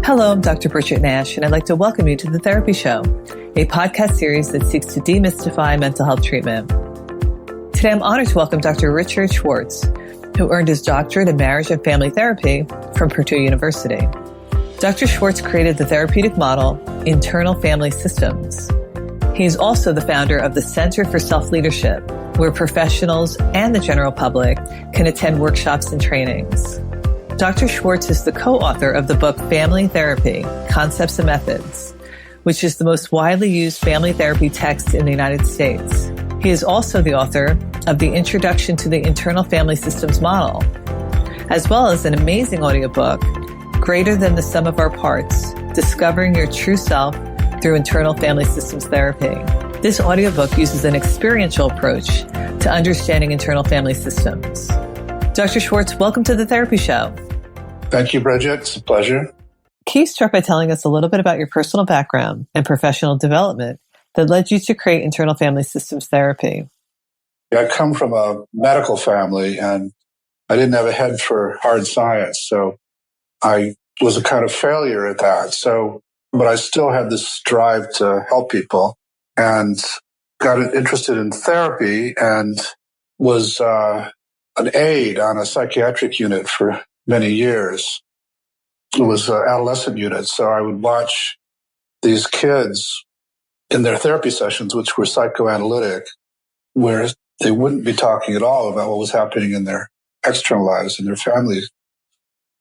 Hello, I'm Dr. Bridget Nash, and I'd like to welcome you to The Therapy Show, a podcast series that seeks to demystify mental health treatment. Today, I'm honored to welcome Dr. Richard Schwartz, who earned his doctorate in marriage and family therapy from Purdue University. Dr. Schwartz created the therapeutic model, Internal Family Systems. He is also the founder of the Center for Self-Leadership, where professionals and the general public can attend workshops and trainings. Dr. Schwartz is the co-author of the book Family Therapy, Concepts and Methods, which is the most widely used family therapy text in the United States. He is also the author of the Introduction to the Internal Family Systems Model, as well as an amazing audiobook, Greater Than the Sum of Our Parts, Discovering Your True Self Through Internal Family Systems Therapy. This audiobook uses an experiential approach to understanding internal family systems. Dr. Schwartz, welcome to The Therapy Show. Thank you, Bridget. It's a pleasure. Can you start by telling us a little bit about your personal background and professional development that led you to create internal family systems therapy? I come from a medical family, and I didn't have a head for hard science, so I was a kind of failure at that. But I still had this drive to help people and got interested in therapy and was an aide on a psychiatric unit for many years. It was an adolescent unit. So I would watch these kids in their therapy sessions, which were psychoanalytic, where they wouldn't be talking at all about what was happening in their external lives and their family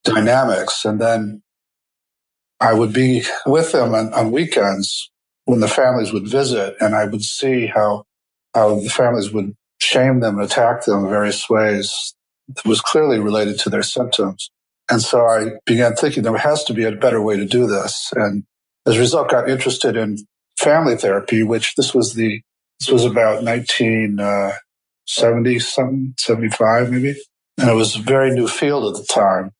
dynamics. And then I would be with them on weekends when the families would visit, and I would see how the families would shame them and attack them in various ways that was clearly related to their symptoms. And so I began thinking there has to be a better way to do this. And as a result, got interested in family therapy, which this was about 1970 something, 75 maybe. And it was a very new field at the time.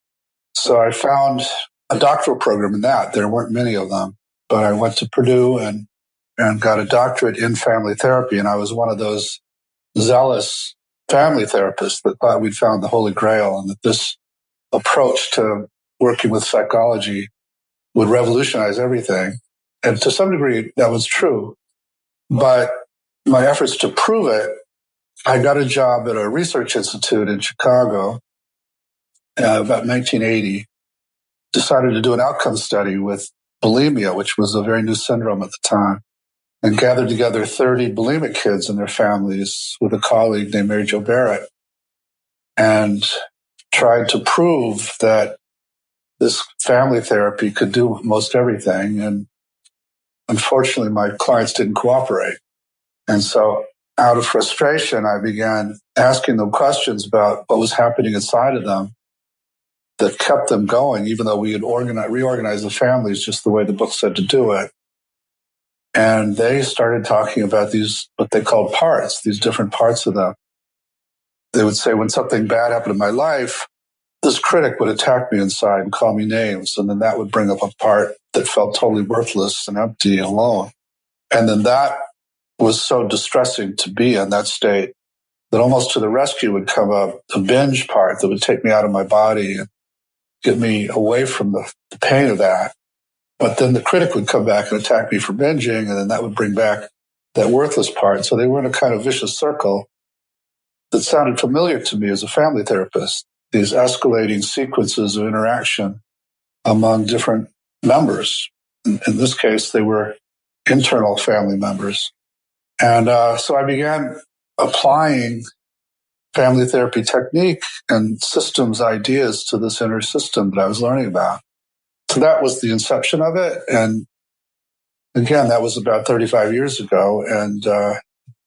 So I found a doctoral program in that. There weren't many of them, but I went to Purdue and got a doctorate in family therapy. And I was one of those zealous family therapists that thought we'd found the Holy Grail and that this approach to working with psychology would revolutionize everything. And to some degree, that was true. But my efforts to prove it, I got a job at a research institute in Chicago about 1980, decided to do an outcome study with bulimia, which was a very new syndrome at the time, and gathered together 30 bulimic kids and their families with a colleague named Mary Jo Barrett, and tried to prove that this family therapy could do most everything. And unfortunately, my clients didn't cooperate. And so out of frustration, I began asking them questions about what was happening inside of them that kept them going, even though we had reorganized the families just the way the book said to do it. And they started talking about these, what they called parts, these different parts of them. They would say, when something bad happened in my life, this critic would attack me inside and call me names. And then that would bring up a part that felt totally worthless and empty and alone. And then that was so distressing to be in that state that almost to the rescue would come a binge part that would take me out of my body and get me away from the pain of that. But then the critic would come back and attack me for binging, and then that would bring back that worthless part. So they were in a kind of vicious circle that sounded familiar to me as a family therapist, these escalating sequences of interaction among different members. In this case, they were internal family members. And so I began applying family therapy technique and systems ideas to this inner system that I was learning about. So that was the inception of it. And again, that was about 35 years ago. And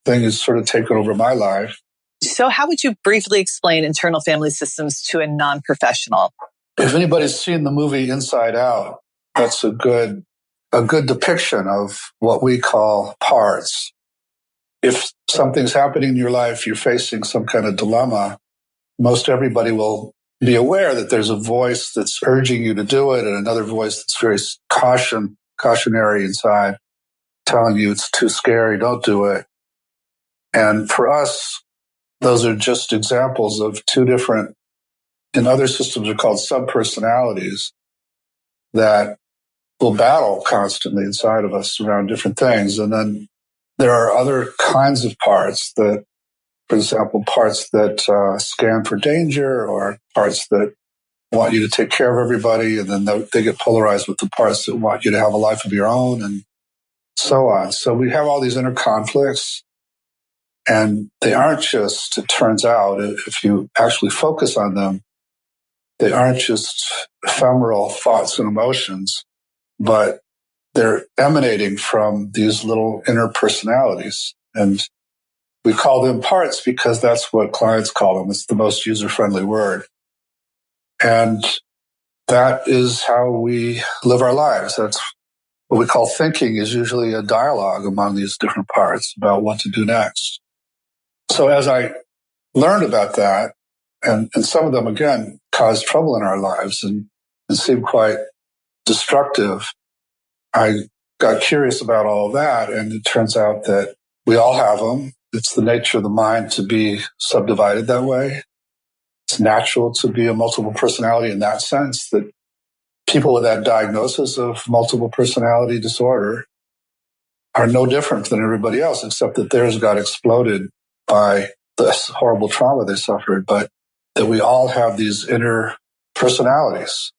thing has sort of taken over my life. So how would you briefly explain internal family systems to a non-professional? If anybody's seen the movie Inside Out, that's a good depiction of what we call parts. If something's happening in your life, you're facing some kind of dilemma, most everybody will be aware that there's a voice that's urging you to do it and another voice that's very cautionary inside, telling you it's too scary, don't do it. And for us, those are just examples of two different, in other systems are called subpersonalities, that will battle constantly inside of us around different things. And then there are other kinds of parts that, for example, parts that scan for danger, or parts that want you to take care of everybody, and then they get polarized with the parts that want you to have a life of your own, and so on. So we have all these inner conflicts, and they aren't just, it turns out, if you actually focus on them, they aren't just ephemeral thoughts and emotions, but they're emanating from these little inner personalities. And we call them parts because that's what clients call them. It's the most user-friendly word. And that is how we live our lives. That's what we call thinking, is usually a dialogue among these different parts about what to do next. So as I learned about that, and some of them, again, cause trouble in our lives and seem quite destructive, I got curious about all of that, and it turns out that we all have them. It's the nature of the mind to be subdivided that way. It's natural to be a multiple personality in that sense, that people with that diagnosis of multiple personality disorder are no different than everybody else, except that theirs got exploded by this horrible trauma they suffered, but that we all have these inner personalities.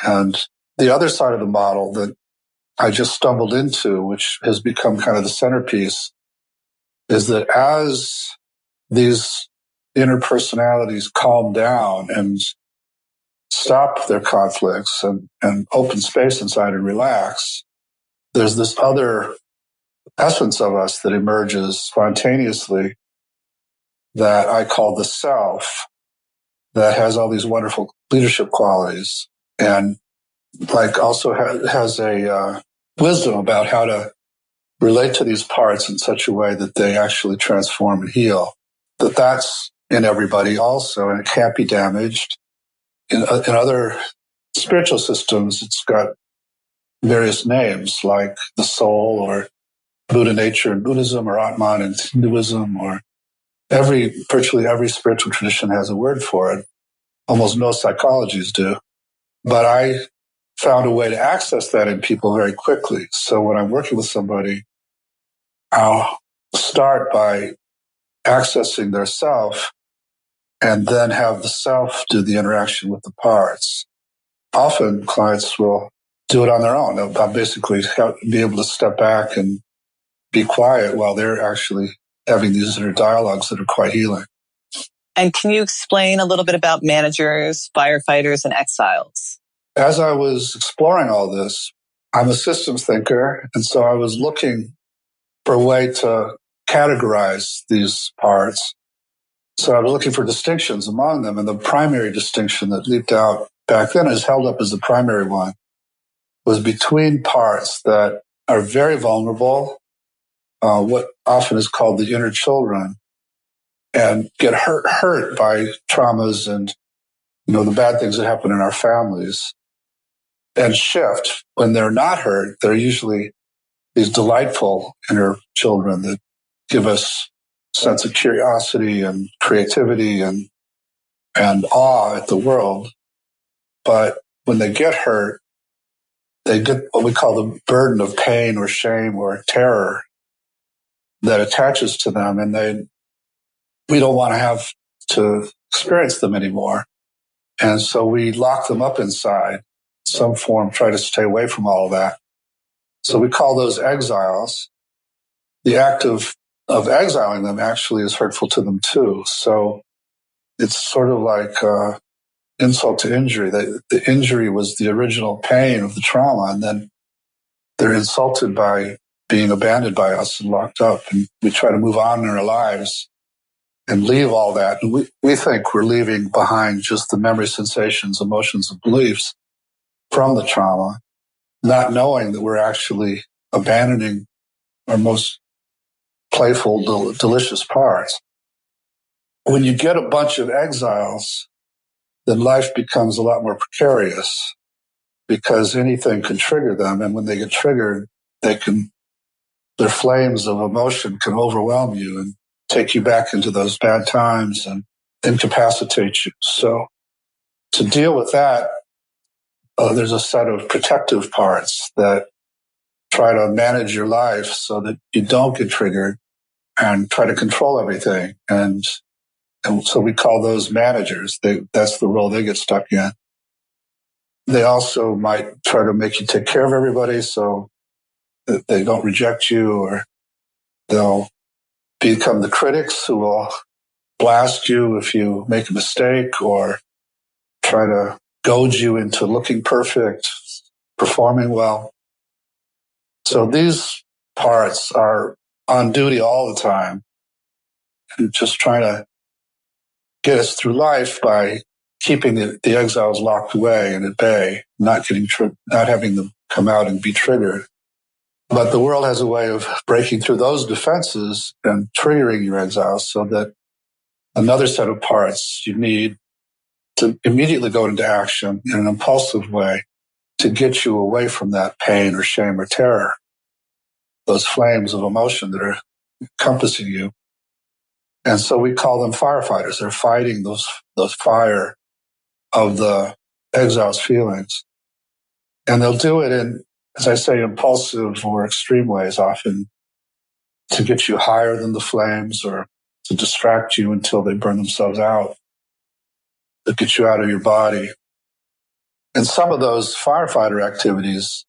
And the other side of the model that I just stumbled into, which has become kind of the centerpiece, is that as these inner personalities calm down and stop their conflicts and open space inside and relax, there's this other essence of us that emerges spontaneously that I call the self, that has all these wonderful leadership qualities, and like also has a wisdom about how to relate to these parts in such a way that they actually transform and heal. That's in everybody also, and it can't be damaged. In other spiritual systems, it's got various names like the soul, or Buddha nature in Buddhism, or Atman in Hinduism, or virtually every spiritual tradition has a word for it. Almost no psychologies do. But I found a way to access that in people very quickly. So when I'm working with somebody, I'll start by accessing their self and then have the self do the interaction with the parts. Often clients will do it on their own. They'll basically be able to step back and be quiet while they're actually having these inner dialogues that are quite healing. And can you explain a little bit about managers, firefighters, and exiles? As I was exploring all this, I'm a systems thinker, and so I was looking for a way to categorize these parts. So I was looking for distinctions among them, and the primary distinction that leaped out back then, is held up as the primary one, was between parts that are very vulnerable, what often is called the inner children, and get hurt by traumas and the bad things that happen in our families, and shift. When they're not hurt, they're usually these delightful inner children that give us a sense of curiosity and creativity and awe at the world. But when they get hurt, they get what we call the burden of pain or shame or terror that attaches to them, and we don't want to have to experience them anymore. And so we lock them up inside, some form, try to stay away from all of that. So we call those exiles. The act of exiling them actually is hurtful to them too. So it's sort of like insult to injury. The injury was the original pain of the trauma, and then they're insulted by being abandoned by us and locked up. And we try to move on in our lives and leave all that. And we think we're leaving behind just the memory, sensations, emotions, and beliefs from the trauma, not knowing that we're actually abandoning our most playful, delicious parts. When you get a bunch of exiles, then life becomes a lot more precarious, because anything can trigger them. And when they get triggered, their flames of emotion can overwhelm you and take you back into those bad times and incapacitate you. So to deal with that, there's a set of protective parts that try to manage your life so that you don't get triggered and try to control everything. And so we call those managers. That's the role they get stuck in. They also might try to make you take care of everybody so that they don't reject you, or they'll become the critics who will blast you if you make a mistake, or try to goad you into looking perfect, performing well. So these parts are on duty all the time and just trying to get us through life by keeping the exiles locked away and at bay, not having them come out and be triggered. But the world has a way of breaking through those defenses and triggering your exiles so that another set of parts you need to immediately go into action in an impulsive way to get you away from that pain or shame or terror, those flames of emotion that are encompassing you. And so we call them firefighters. They're fighting those fire of the exile's feelings. And they'll do it in, as I say, impulsive or extreme ways, often to get you higher than the flames or to distract you until they burn themselves out, to get you out of your body. And some of those firefighter activities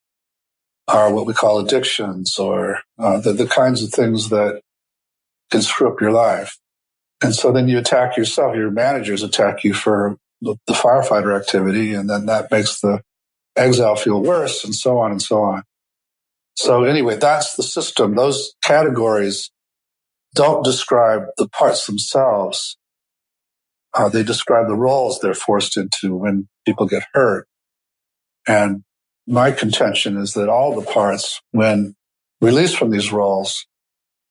are what we call addictions, or the kinds of things that can screw up your life. And so then you attack yourself. Your managers attack you for the firefighter activity, and then that makes the exile feel worse, and so on and so on. So anyway, that's the system. Those categories don't describe the parts themselves. They describe the roles they're forced into when people get hurt. And my contention is that all the parts, when released from these roles,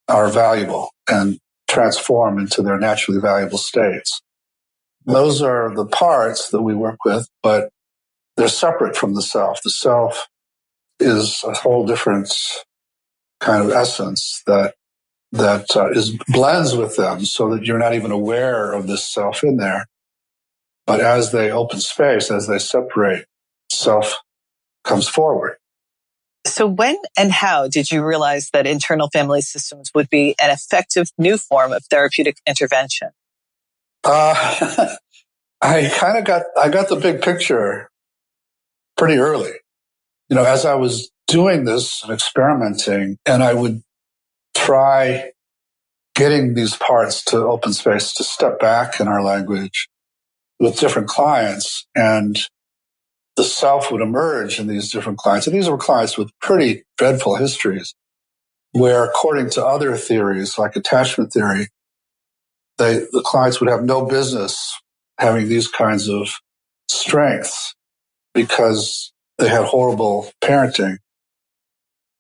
are valuable and transform into their naturally valuable states. Those are the parts that we work with, but they're separate from the self. The self is a whole different kind of essence that blends with them so that you're not even aware of this self in there. But as they open space, as they separate, self comes forward. So when and how did you realize that internal family systems would be an effective new form of therapeutic intervention? I got the big picture pretty early. As I was doing this and experimenting, and I would try getting these parts to open space, to step back in our language with different clients, and the self would emerge in these different clients. And these were clients with pretty dreadful histories, where according to other theories, like attachment theory, the clients would have no business having these kinds of strengths because they had horrible parenting.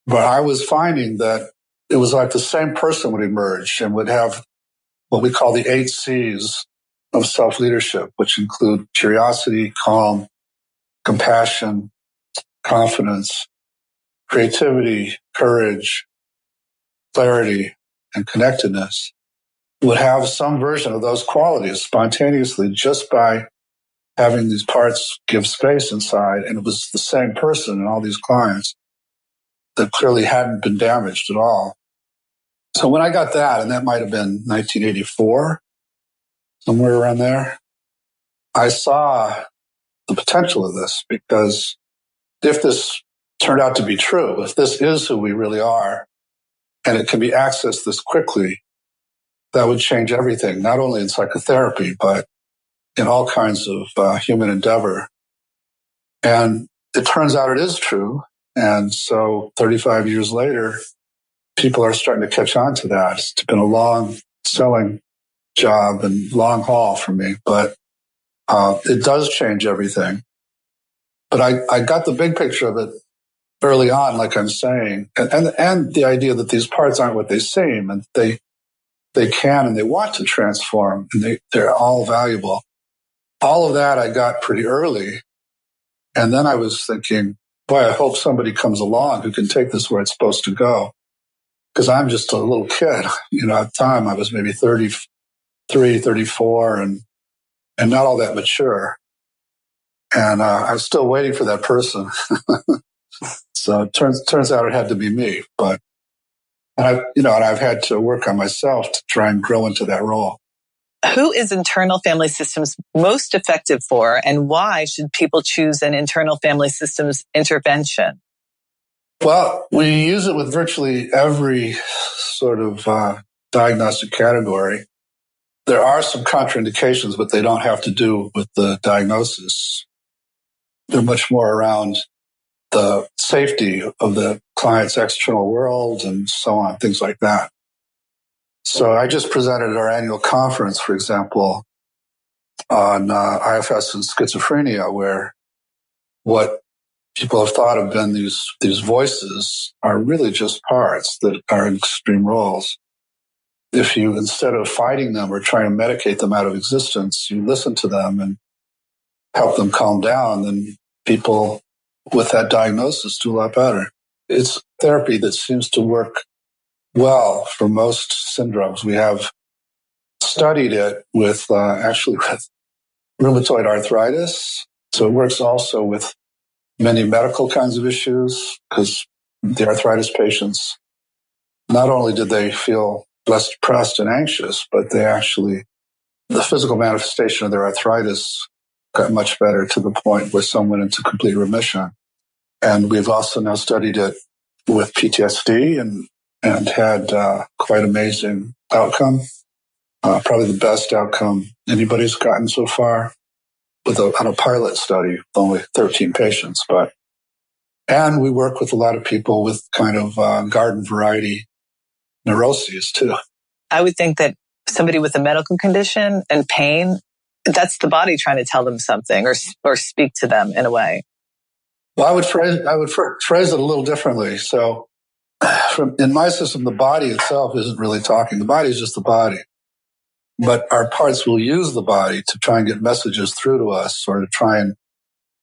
But I was finding that it was like the same person would emerge and would have what we call the 8 C's of self-leadership, which include curiosity, calm, compassion, confidence, creativity, courage, clarity, and connectedness, would have some version of those qualities spontaneously just by having these parts give space inside. And it was the same person in all these clients that clearly hadn't been damaged at all. So when I got that, and that might have been 1984, somewhere around there, I saw the potential of this, because if this turned out to be true, if this is who we really are, and it can be accessed this quickly, that would change everything, not only in psychotherapy, but in all kinds of human endeavor. And it turns out it is true. And so 35 years later, people are starting to catch on to that. It's been a long selling job and long haul for me, but it does change everything. But I got the big picture of it early on, like I'm saying, and the idea that these parts aren't what they seem, and they can and they want to transform, and they're all valuable. All of that I got pretty early. And then I was thinking, boy, I hope somebody comes along who can take this where it's supposed to go. Because I'm just a little kid. At the time I was maybe 33, 34, and not all that mature. And I was still waiting for that person. So it turns out it had to be me. And I've had to work on myself to try and grow into that role. Who is internal family systems most effective for, and why should people choose an internal family systems intervention? Well, we use it with virtually every sort of diagnostic category. There are some contraindications, but they don't have to do with the diagnosis. They're much more around the safety of the client's external world and so on, things like that. So I just presented at our annual conference, for example, on IFS and schizophrenia, where what people have thought have been these voices are really just parts that are in extreme roles. If you, instead of fighting them or trying to medicate them out of existence, you listen to them and help them calm down, then people with that diagnosis do a lot better. It's therapy that seems to work well for most syndromes. We have studied it with rheumatoid arthritis. So it works also with many medical kinds of issues, because the arthritis patients, not only did they feel less depressed and anxious, but the physical manifestation of their arthritis got much better, to the point where some went into complete remission. And we've also now studied it with PTSD and had quite amazing outcome. Probably the best outcome anybody's gotten so far on a pilot study with only 13 patients. And we work with a lot of people with kind of garden variety neuroses too. I would think that somebody with a medical condition and pain, that's the body trying to tell them something or speak to them in a way. Well, I would phrase it a little differently. So in my system, the body itself isn't really talking. The body is just the body. But our parts will use the body to try and get messages through to us, or to try and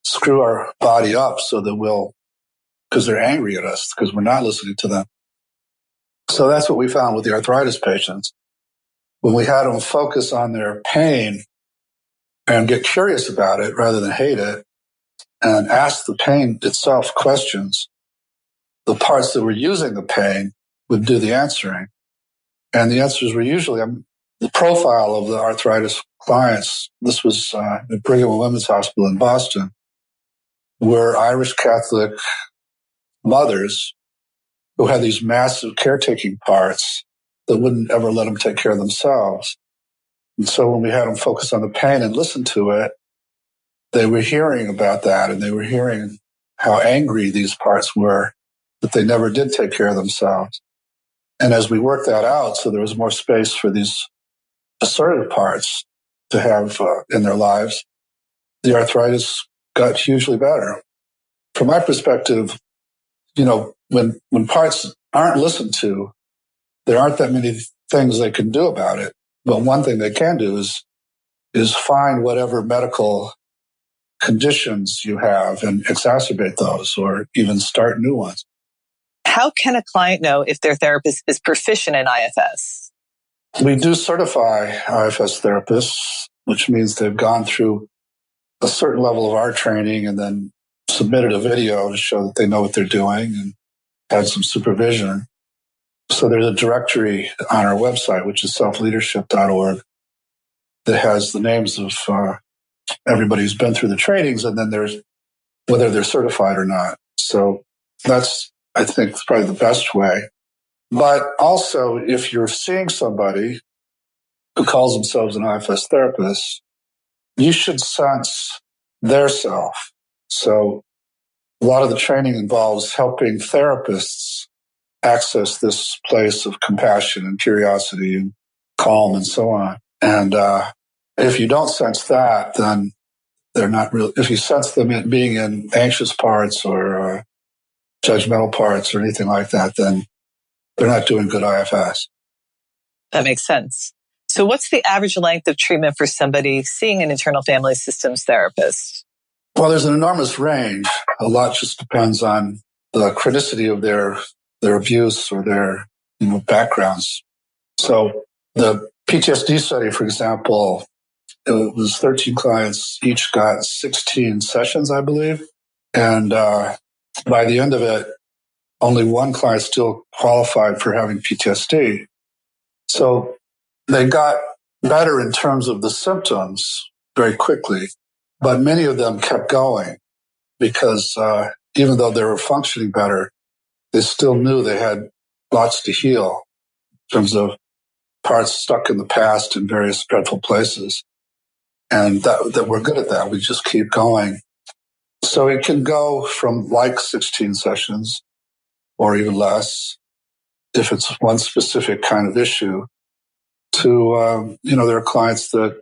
screw our body up so that because they're angry at us, because we're not listening to them. So that's what we found with the arthritis patients. When we had them focus on their pain and get curious about it rather than hate it, and ask the pain itself questions, the parts that were using the pain would do the answering. And the answers were usually, the profile of the arthritis clients, this was at Brigham and Women's Hospital in Boston, were Irish Catholic mothers who had these massive caretaking parts that wouldn't ever let them take care of themselves. And so when we had them focus on the pain and listen to it, they were hearing about that, and they were hearing how angry these parts were that they never did take care of themselves. And as we worked that out, so there was more space for these assertive parts to have in their lives, the arthritis got hugely better. From my perspective, when parts aren't listened to, there aren't that many things they can do about it. But one thing they can do is find whatever medical conditions you have and exacerbate those, or even start new ones. How can a client know if their therapist is proficient in IFS? We do certify IFS therapists, which means they've gone through a certain level of our training and then submitted a video to show that they know what they're doing and had some supervision. So there's a directory on our website, which is selfleadership.org, that has the names of everybody who's been through the trainings, and then there's whether they're certified or not. So that's, I think, probably the best way. But also, if you're seeing somebody who calls themselves an IFS therapist, you should sense their self. So a lot of the training involves helping therapists access this place of compassion and curiosity and calm and so on. And if you don't sense that, then they're not real. If you sense them being in anxious parts or judgmental parts or anything like that, then they're not doing good IFS. That makes sense. So what's the average length of treatment for somebody seeing an internal family systems therapist? Well, there's an enormous range. A lot just depends on the chronicity of their abuse or their backgrounds. So the PTSD study, for example, it was 13 clients, each got 16 sessions, I believe. And by the end of it, only one client still qualified for having PTSD. So they got better in terms of the symptoms very quickly, but many of them kept going because even though they were functioning better, they still knew they had lots to heal in terms of parts stuck in the past in various dreadful places. And that we're good at that. We just keep going. So it can go from like 16 sessions or even less if it's one specific kind of issue to, there are clients that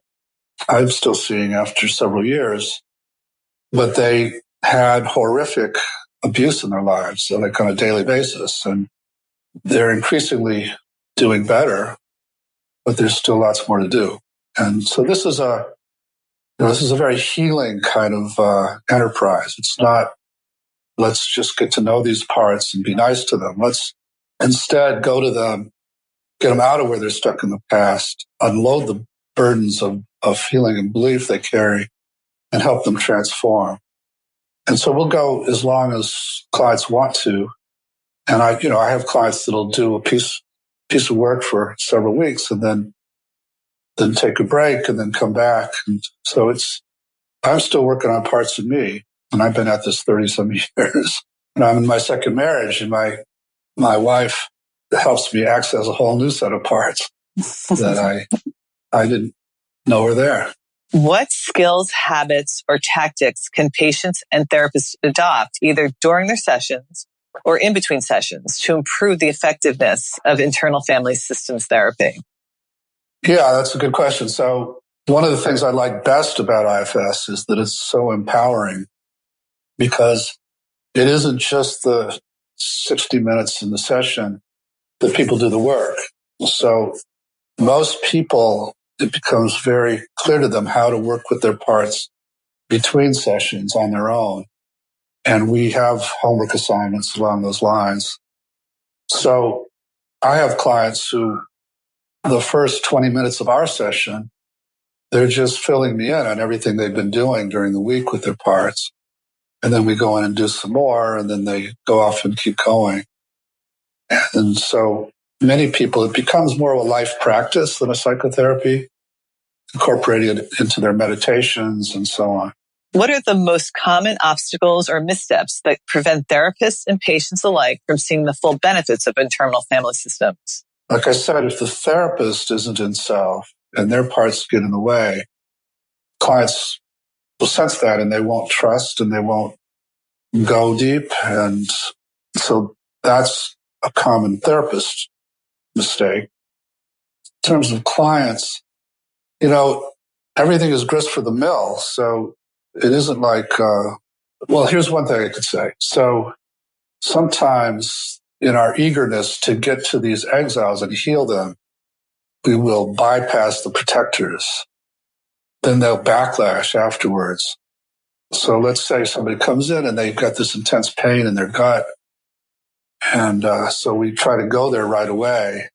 I'm still seeing after several years, but they had horrific abuse in their lives, like on a daily basis. And they're increasingly doing better, but there's still lots more to do. And so this is a very healing kind of enterprise. It's not, let's just get to know these parts and be nice to them. Let's instead go to them, get them out of where they're stuck in the past, unload the burdens of feeling and belief they carry, and help them transform. And so we'll go as long as clients want to. And I have clients that'll do a piece of work for several weeks and then take a break and then come back. And so I'm still working on parts of me, and I've been at this 30-some years. And I'm in my second marriage, and my wife helps me access a whole new set of parts that I didn't know were there. What skills, habits, or tactics can patients and therapists adopt either during their sessions or in between sessions to improve the effectiveness of internal family systems therapy? Yeah, that's a good question. So one of the things I like best about IFS is that it's so empowering because it isn't just the 60 minutes in the session that people do the work. So most people, it becomes very clear to them how to work with their parts between sessions on their own. And we have homework assignments along those lines. So I have clients who the first 20 minutes of our session, they're just filling me in on everything they've been doing during the week with their parts. And then we go in and do some more, and then they go off and keep going. And so many people, it becomes more of a life practice than a psychotherapy, incorporated into their meditations and so on. What are the most common obstacles or missteps that prevent therapists and patients alike from seeing the full benefits of internal family systems? Like I said, if the therapist isn't in self and their parts get in the way, clients will sense that and they won't trust and they won't go deep. And so that's a common therapist mistake. In terms of clients, everything is grist for the mill. So it isn't like, here's one thing I could say. So sometimes in our eagerness to get to these exiles and heal them, we will bypass the protectors. Then they'll backlash afterwards. So let's say somebody comes in and they've got this intense pain in their gut. And so we try to go there right away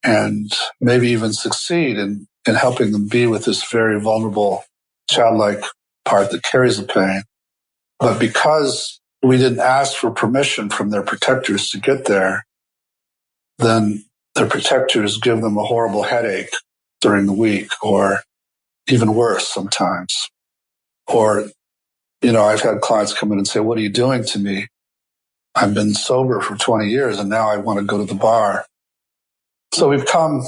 and maybe even succeed in helping them be with this very vulnerable, childlike part that carries the pain. But because we didn't ask for permission from their protectors to get there, then their protectors give them a horrible headache during the week, or even worse sometimes. Or, I've had clients come in and say, "What are you doing to me? I've been sober for 20 years and now I want to go to the bar." So we've come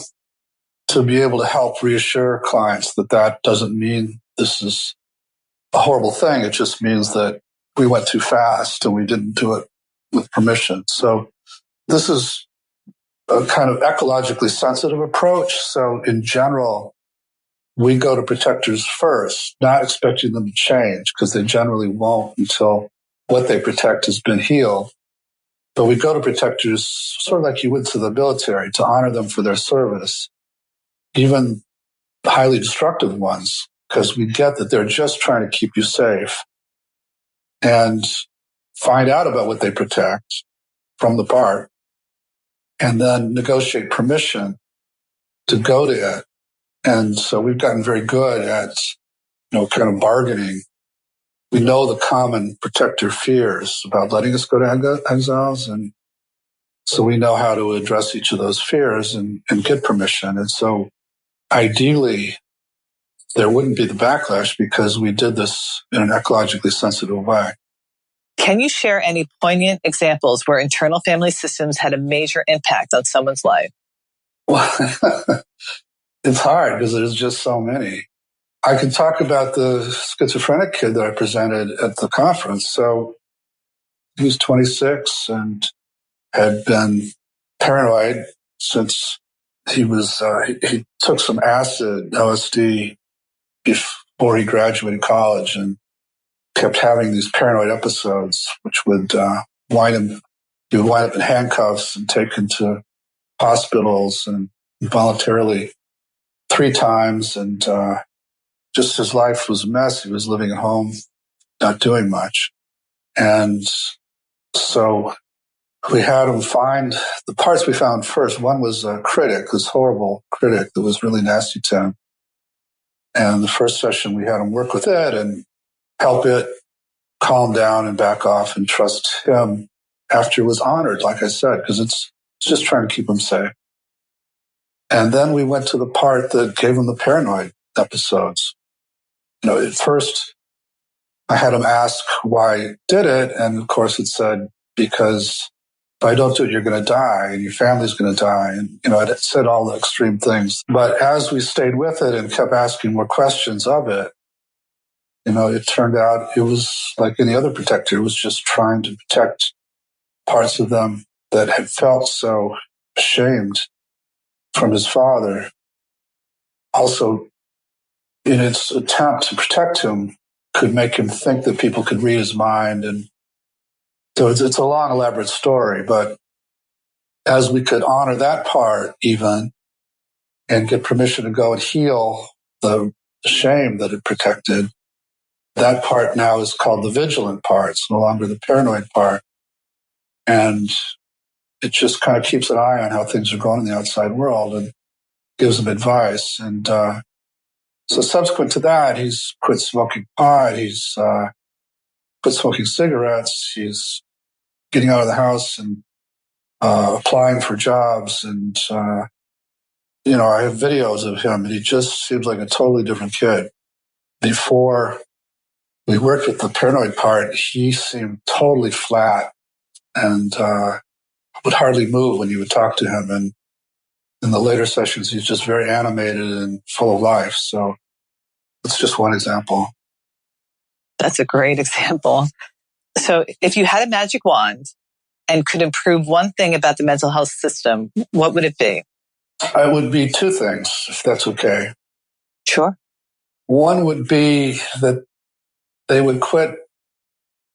to be able to help reassure clients that doesn't mean this is a horrible thing. It just means that we went too fast and we didn't do it with permission. So this is a kind of ecologically sensitive approach. So in general, we go to protectors first, not expecting them to change because they generally won't until what they protect has been healed. But we go to protectors sort of like you would to the military to honor them for their service, even the highly destructive ones, because we get that they're just trying to keep you safe, and find out about what they protect from the part and then negotiate permission to go to it And so we've gotten very good at, kind of bargaining. We know the common protector fears about letting us go to exiles. And so we know how to address each of those fears and get permission. And so ideally, there wouldn't be the backlash because we did this in an ecologically sensitive way. Can you share any poignant examples where internal family systems had a major impact on someone's life? Well, it's hard because there's just so many. I can talk about the schizophrenic kid that I presented at the conference. So he was 26 and had been paranoid since he was, he took some acid, LSD, before he graduated college and kept having these paranoid episodes, which would he would wind up in handcuffs and taken to hospitals and voluntarily 3 times. And just his life was a mess. He was living at home, not doing much. And so we had him find the parts we found first. One was a critic, this horrible critic that was really nasty to him. And the first session, we had him work with it and help it calm down and back off and trust him after it was honored, like I said, because it's just trying to keep him safe. And then we went to the part that gave him the paranoid episodes. At first, I had him ask why he did it. And of course, it said, because if I don't do it, you're going to die and your family's going to die. And, it said all the extreme things. But as we stayed with it and kept asking more questions of it, it turned out it was like any other protector. It was just trying to protect parts of them that had felt so ashamed from his father. Also, in its attempt to protect him, could make him think that people could read his mind. And so it's a long, elaborate story. But as we could honor that part even and get permission to go and heal the shame that it protected, that part now is called the vigilant part. It's no longer the paranoid part. And it just kind of keeps an eye on how things are going in the outside world and gives them advice. And so subsequent to that, he's quit smoking pot. He's quit smoking cigarettes. He's getting out of the house and applying for jobs. And, I have videos of him, and he just seems like a totally different kid. Before we worked with the paranoid part, he seemed totally flat and would hardly move when you would talk to him. And in the later sessions, he's just very animated and full of life. So that's just one example. That's a great example. So if you had a magic wand and could improve one thing about the mental health system, what would it be? It would be 2 things, if that's okay. Sure. One would be that they would quit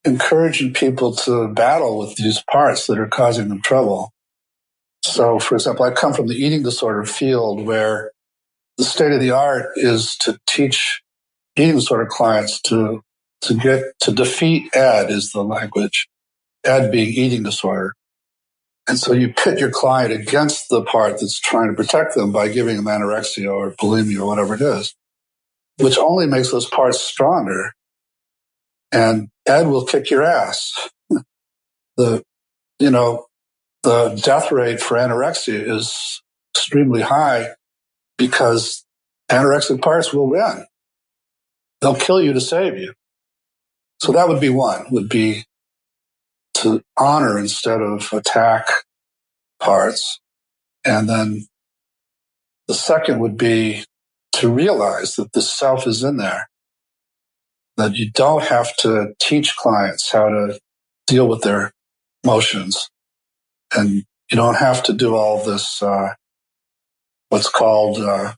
encouraging people to battle with these parts that are causing them trouble. So, for example, I come from the eating disorder field where the state of the art is to teach eating disorder clients to defeat ED is the language, ED being eating disorder. And so you pit your client against the part that's trying to protect them by giving them anorexia or bulimia or whatever it is, which only makes those parts stronger. And ED will kick your ass. The death rate for anorexia is extremely high because anorexic parts will win. They'll kill you to save you. So that would be one, would be to honor instead of attack parts. And then the second would be to realize that the self is in there, that you don't have to teach clients how to deal with their emotions. And you don't have to do all this, what's called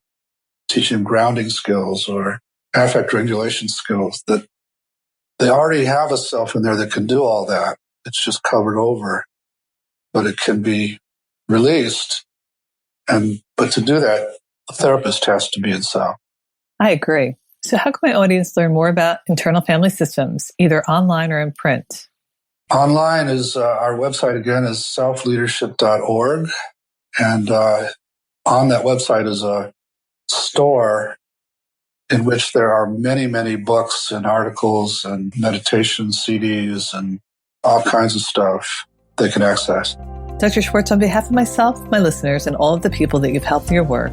teaching grounding skills or affect regulation skills, that they already have a self in there that can do all that. It's just covered over, but it can be released. But to do that, a therapist has to be in self. I agree. So how can my audience learn more about internal family systems, either online or in print? Online is our website again is selfleadership.org. And on that website is a store in which there are many, many books and articles and meditation CDs and all kinds of stuff they can access. Dr. Schwartz, on behalf of myself, my listeners, and all of the people that you've helped in your work,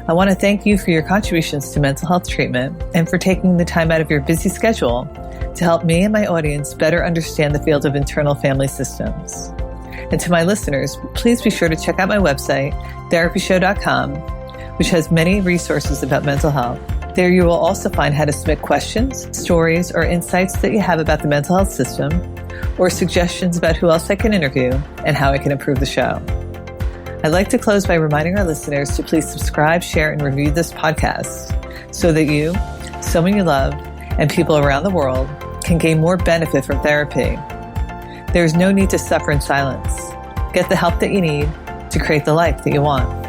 I want to thank you for your contributions to mental health treatment and for taking the time out of your busy schedule to help me and my audience better understand the field of internal family systems. And to my listeners, please be sure to check out my website, therapyshow.com, which has many resources about mental health. There you will also find how to submit questions, stories, or insights that you have about the mental health system, or suggestions about who else I can interview and how I can improve the show. I'd like to close by reminding our listeners to please subscribe, share, and review this podcast so that you, someone you love, and people around the world can gain more benefit from therapy. There is no need to suffer in silence. Get the help that you need to create the life that you want.